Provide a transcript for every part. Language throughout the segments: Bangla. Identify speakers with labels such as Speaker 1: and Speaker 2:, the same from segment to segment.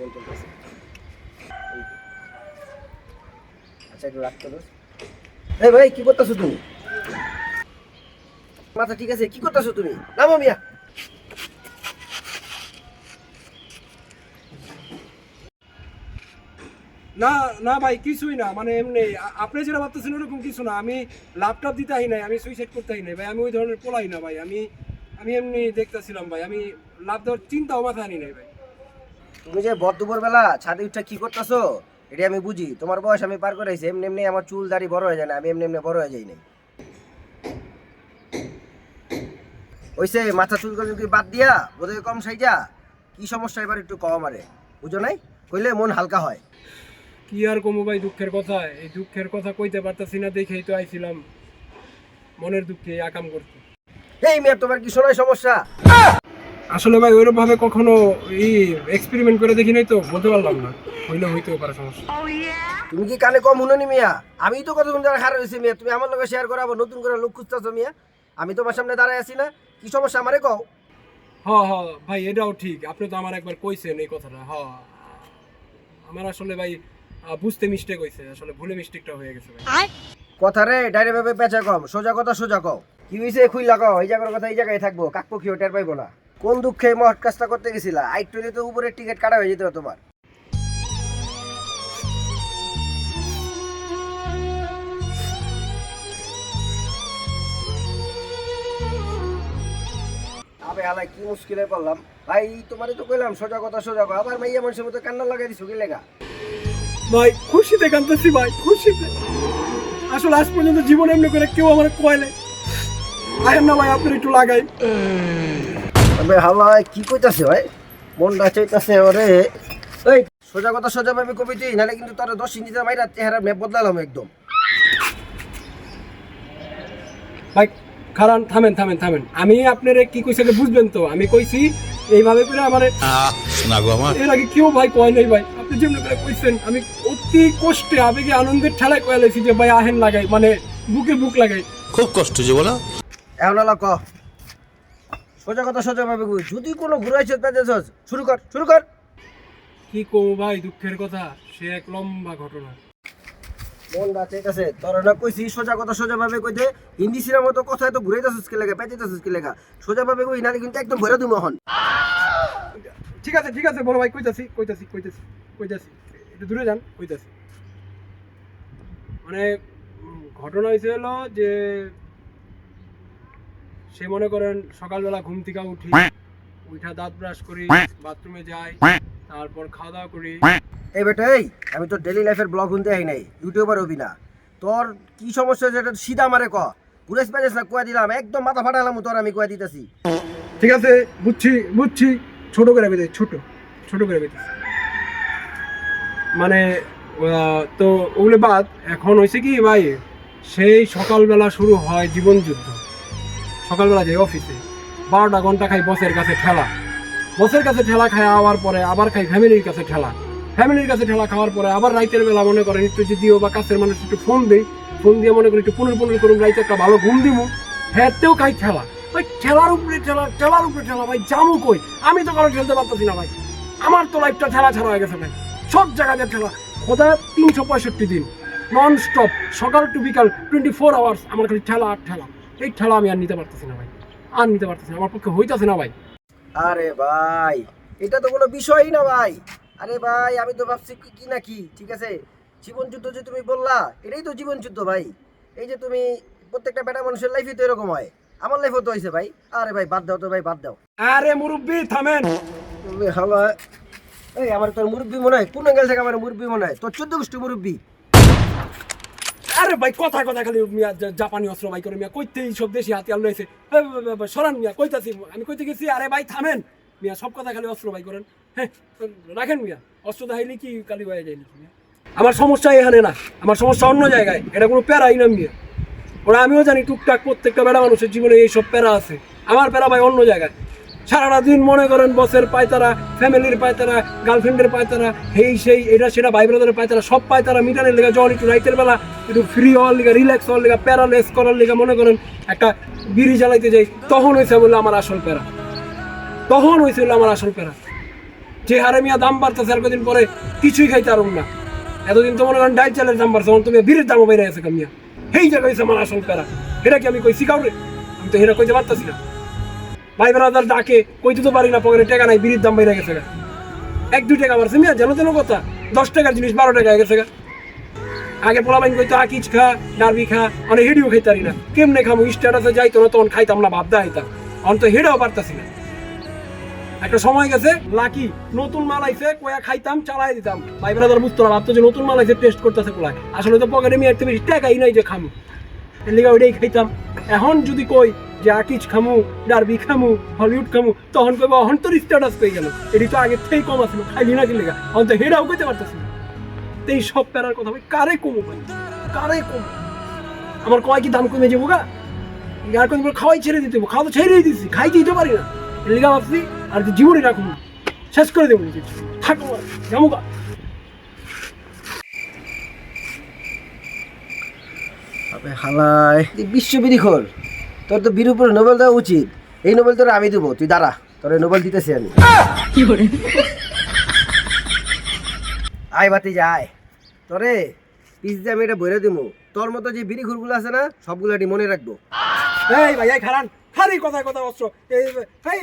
Speaker 1: ফোন চলতেছে। আচ্ছা একটু রাখতে দোস। এই ভাই কি করতেছো তুমি? মাথা ঠিক আছে? কি করতেছো তুমি? নামো মিয়া।
Speaker 2: না না ভাই কিছুই না, মানে এমনি আপনি যেটা ভাবতেছেন ওরকম কিছু না। আমি ল্যাপটপ দিতে আই নাই, আমি সুইসাইড করতে আই নাই ভাই, আমি ওই ধরনের পোলাই না ভাই। আমি আমি এমনি দেখতেছিলাম ভাই, আমি লাভ দেওয়ার চিন্তাও মাথায় আনি নাই ভাই।
Speaker 1: তুমি যে ভর দুপুর বেলা ছাদে উঠে কি করতেছো এটা আমি বুঝি। তোমার বয়স আমি পার করাইছি। এমনি এমনি আমার চুল দাড়ি বড় হয়ে যায় না, আমি এমনি এমনি বড় হয়ে যাই নাই। ওইসে মাথা চুল করে যদি বাদ দিয়া বোধহয় কম সাইজা কি সমস্যা এবার একটু কম আরে বুঝো নাই? কইলে মন হালকা হয়।
Speaker 2: কি আর কমো ভাই দুঃখের কথা, এই দুঃখের কথা কইতে পারতাছি না দেখেই তো আইছিলাম মনের দুঃখে আকাম করতে।
Speaker 1: এই মেয়ে তোমার কি শোনায় সমস্যা?
Speaker 2: আসলে ভাই ওইরকম ভাবে কখনো এই এক্সপেরিমেন্ট করে দেখি নাই তো বলতে পারলাম না, হইলে হইতেও পারে সমস্যা।
Speaker 1: তুমি কি কানে কম শুনোনি মিয়া? আমি তো কতক্ষণ ধরে খারাপ হয়েছি মিয়া, তুমি আমার লগে শেয়ার করাবো নতুন করে লোক খুঁজতেছো মিয়া? আমি তোমার সামনে দাঁড়ায় আছি না, কি সমস্যা আমারে কও।
Speaker 2: হ হ ভাই এটাও ঠিক, আপনি তো আমার একবার কইছেন এই কথাটা। হ আমার আসলে ভাই বুঝতে মিস্টেক হয়েছে, আসলে ভুলে মিস্টেকটা হয়ে গেছে ভাই।
Speaker 1: কথা রে ডাইরে ভাবে পেঁচা কম, সোজা কথা সোজা কও। কি হইছে খুইলা কও, এই জায়গার কথা এই জায়গায় থাকবো, কাকপো কি ওটার পাইবো না। কোন দুঃখে মহৎ কাজটা করতে গেছিলা? আইটুলি তো উপরে টিকিট কাটা হয়ে যেত তোমার। আবে হালাই কি মুশকিলে পড়লাম ভাই। তোমারে তো কইলাম সোজা কথা সোজা কও, আবার মাইয়া মানুষের মতো কান্না লাগাই দিছো কি লেগা?
Speaker 2: ভাই খুশিতে কাঁদতেছি ভাই, খুশিতে। আসলে আজ পর্যন্ত জীবনে এমনি করে কেউ আমার কয় নাই। আয়েন না ভাই আপনার একটু লাগাই।
Speaker 1: তবে হালাই কি কইতাছে ভাই? মনটা চাইতাছে ওরে। এই সোজা কথা সোজা ভাবে কবি তুই, নাহলে কিন্তু তোর 10 ইঞ্চিতে মাইরা চেহারা মেপ বদলালাম একদম।
Speaker 2: ভাই খারান থামেন থামেন থামেন, আমি আপনারে কি কইছে বুঝবেন তো। আমি কইছি এইভাবে করে আমার
Speaker 3: শোনা গো আমার
Speaker 2: এর আগে কেউ ভাই কয় নাই ভাই, আপনি যেমনি করে কইছেন আমি অতি কষ্টে আবেগে আনন্দের ঠেলায় কয়ে লাইছি যে ভাই আহেন লাগাই, মানে বুকে বুক লাগাই।
Speaker 3: খুব কষ্ট যে বলো।
Speaker 1: এখন হলো ক সোজা কথা সোজা ভাবে কবি। যদি কোনো ঘুরাইছে পেঁচেছস শুরু কর শুরু কর।
Speaker 2: কি কমু ভাই দুঃখের কথা, সে এক লম্বা ঘটনা।
Speaker 1: মনটা চাইতাছে তোর না কইছি সোজা কথা সোজা ভাবে কইতে, হিন্দি সিনেমার মতো কথা তো ঘুরাইতাছস কি লেগা, পেঁচাইতাছস কি লেগা? সোজা ভাবে কই, নালে কিন্তু একদম ঘুরে দিমু এখন।
Speaker 2: ঠিক আছে বড় ভাই, কইতাছি কইতাছি কইতাছি কইতাছি একটু দূরে যান, কইতাছি। মানে ঘটনা হয়েছে হলো যে সে মনে করেন সকালবেলা ঘুম থেকে উঠা দাঁত ব্রাশ করি, বাথরুমে যাই, তারপর খাওয়া দাওয়া করি।
Speaker 1: এই বেটা এই, আমি তো ডেইলি লাইফের ব্লগ শুনতে আই নাই, ইউটিউবার হবি না। তোর কি সমস্যা যেটা সিধা মারে ক। ঘুরাইছ পেঁচাইছ না কয়া দিলাম, একদম মাথা ফাটালাম তোর আমি কয়া দিতেছি।
Speaker 2: ঠিক আছে বুঝছি বুঝছি, ছোট করে বেঁধে ছোট করে বেঁধে মানে তো ওগুলো বাদ। এখন হয়েছে কি ভাই, সেই সকালবেলা শুরু হয় জীবন যুদ্ধ। সকালবেলা যাই অফিসে, 12টা ঘন্টা খাই বসের কাছে ঠেলা খাই, আবার পরে আবার খাই ফ্যামিলির কাছে ঠেলা খাওয়ার পরে আবার রাইতের বেলা মনে করেন একটু যদিও বা কাছের মানুষ একটু ফোন দিয়ে মনে করি একটু পুনর করুন, রাইতে একটা ভালো ঘুম দিমু, হ্যাঁতেও খাই ঠেলা। ভাই ঠেলার উপরে ঠেলা ভাই, জামু কই? আমি তো কারো ঠেলতে পারতেছি না ভাই, আমার তো লাইফটা ঠেলা ছাড়া হয়ে গেছে ভাই। সব জায়গাতে ঠেলা, খোদা 365 দিন নন স্টপ, সকাল টু বিকাল 24 আওয়ার্স আমার খালি ঠেলা আর ঠেলা। এই ঠেলা আমি আর নিতে পারতেছি না ভাই, আমার পক্ষে হইতাছে না ভাই।
Speaker 1: আরে ভাই এটা তো কোনো বিষয়ই না ভাই। আরে ভাই আমি তো ভাবছি কি না কি, ঠিক আছে জীবন যুদ্ধ যে তুমি বললা, এটাই তো জীবন যুদ্ধ ভাই। এই যে তুমি প্রত্যেকটা বেটা মানুষের লাইফে তো এরকম হয়, আমার লাইফও তো হয়েছে ভাই। আরে ভাই বাদ দাও তো ভাই, বাদ দাও।
Speaker 2: আরে মুরব্বি থামেন।
Speaker 1: হাওয়া এই আমার তোর মুরব্বি মনে হয়, কোন অ্যাঙ্গেল থেকে আমার মুরব্বি মনে হয়? তোর 14 গোষ্ঠী মুরব্বি।
Speaker 2: আরে ভাই কথা খালি মিয়া জাপানি অস্ত্র ভাই করে মিয়া কইতে সব দেশি হাতিয়ার লইছে। সরান মিয়া, কইতাছি আমি কইতে গেছি। আরে ভাই থামেন মিয়া, সব কথা খালি অস্ত্র ভাই করেন। হ্যাঁ রাখেন মিয়া, অস্ত্র দেখাইলে কি কালি হয়ে যায় নাকি মিয়া? আমার সমস্যা এখানে না, আমার সমস্যা অন্য জায়গায়। এটা কোনো প্যারাই না মিয়া। ওরা আমিও জানি টুকটাক প্রত্যেকটা বেড়া মানুষের জীবনে এইসব প্যারা আছে। আমার প্যারা ভাই অন্য জায়গায়। সারাটা দিন মনে করেন বসের পায়তারা, ফ্যামিলির পায়তারা, গার্লফ্রেন্ডের পায়তারা, সেই এটা সেটা ভাই ব্রাদারের পায়তারা, সব পায়তারা মিটানের লেগে যখন একটু রাইতের বেলা একটু ফ্রি হওয়ার লিগা, রিল্যাক্স হওয়ার লিগা, প্যারালেস করার লিগা মনে করেন একটা বিড়ি জ্বালাইতে যাই, তখন হয়েছে বললে আমার আসল প্যারা। যে হারে মিয়া দাম বাড়তেছে আর কদিন পরে কিছুই খাইতে পারব না। এতদিন তো মনে করেন ডাল চালের দাম বাড়ছে, তখন তুমি বীরের দামও বেড়ে গেছে কামিয়া। এই জায়গায় হয়েছে আমার আসল প্যারা। এটা কি আমি কই শিখাও রে? আমি তো হেরা কইতে পারতাছি না। ভাই বেড়াদার ডাকে কইতে তো পারি না, পকেটে টাকা নাই, বিড়ির দাম বেড়ে গেছে গা। 1-2 টাকা বাড়ছে মিয়া, যেন তেন কথা। 10 টাকার জিনিস 12 টাকা হয়ে গেছে গা। আগে পোলাবাইন কইতো আকিজ খা, ডারবি খা, অনেক হেডিও খাইতে পারি না। কেমনে খামু? স্ট্যাটাসে যাইতো না, তখন খাইতাম না, ভাবদা খাইতাম। অন তো হেডাও পারতাছি না। একটা সময় গেছে লাকি নতুন মাল আইছে, কয়া খাইতাম, চালাই দিতাম। ভাই ব্রাদার বুঝতো না, ভাবতো যে নতুন মাল আইছে, টেস্ট করতেছে পোলায়। আসলে তো পকেটে মিয়া একটা বেশি টাকাই নাই যে খামু, এর লিগা ওইটাই খাইতাম। এখন যদি কই যে আকিজ খামু, ডারবি খামু, হলিউড খামু, তখন কইব অহন তোর স্ট্যাটাস কই গেল। এটি তো আগে থেকেই কম আছিল, খাইলি না কি লিগা? অন তো হেডাও কইতে পারতাছি না। এই সব প্যারার কথা ভাই কারে কমু ভাই, কারে কমু? আমার কয় কি দাম কমে যাবো গা? আর কোন খাওয়াই ছেড়ে দিতে, খাওয়া তো ছেড়েই দিচ্ছি, খাই দিতে পারি না। এর লিগা ভাবছি আর কি জীবনে রাখুন, শেষ করে দেবো, থাকবো যাবো গা।
Speaker 1: আবে হালাই বিশ্ববিধি খোর, তোর তো বীর উপরে নোবেল দেওয়া উচিত। এই নোবেল তোর আমি দেবো, তুই দাঁড়া, তোর এই নোবেল দিতেছি আমি। আয় বাতি যায় তোরে পিস দিয়ে আমি এটা বইরে দিব। তোর মতো যে বিড়ি ঘুরগুলো আছে না, সবগুলো এটি মনে রাখবো।
Speaker 2: এই ভাই এই খারান খারি কথা কথা অস্ত্র এই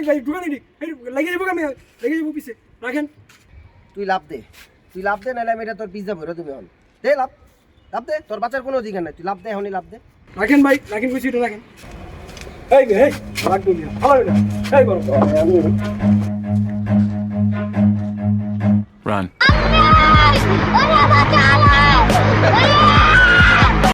Speaker 2: ভাই ঢুকানি এই লেগে যাবো, আমি লেগে যাবো পিছে রাখেন।
Speaker 1: তুই লাভ দে, তুই লাভ দে, নাহলে আমি এটা তোর পিস দিয়ে বইরে দেবো। এখন দে লাভ, লাভ দে, তোর বাঁচার কোনো অধিকার নাই। তুই লাভ দে, এখনই লাভ দে।
Speaker 2: রাখেন ভাই, রাখেন খুশি এটা রাখেন। এই রাখবো ভালো না এই বড়
Speaker 3: Run.
Speaker 4: What have I done?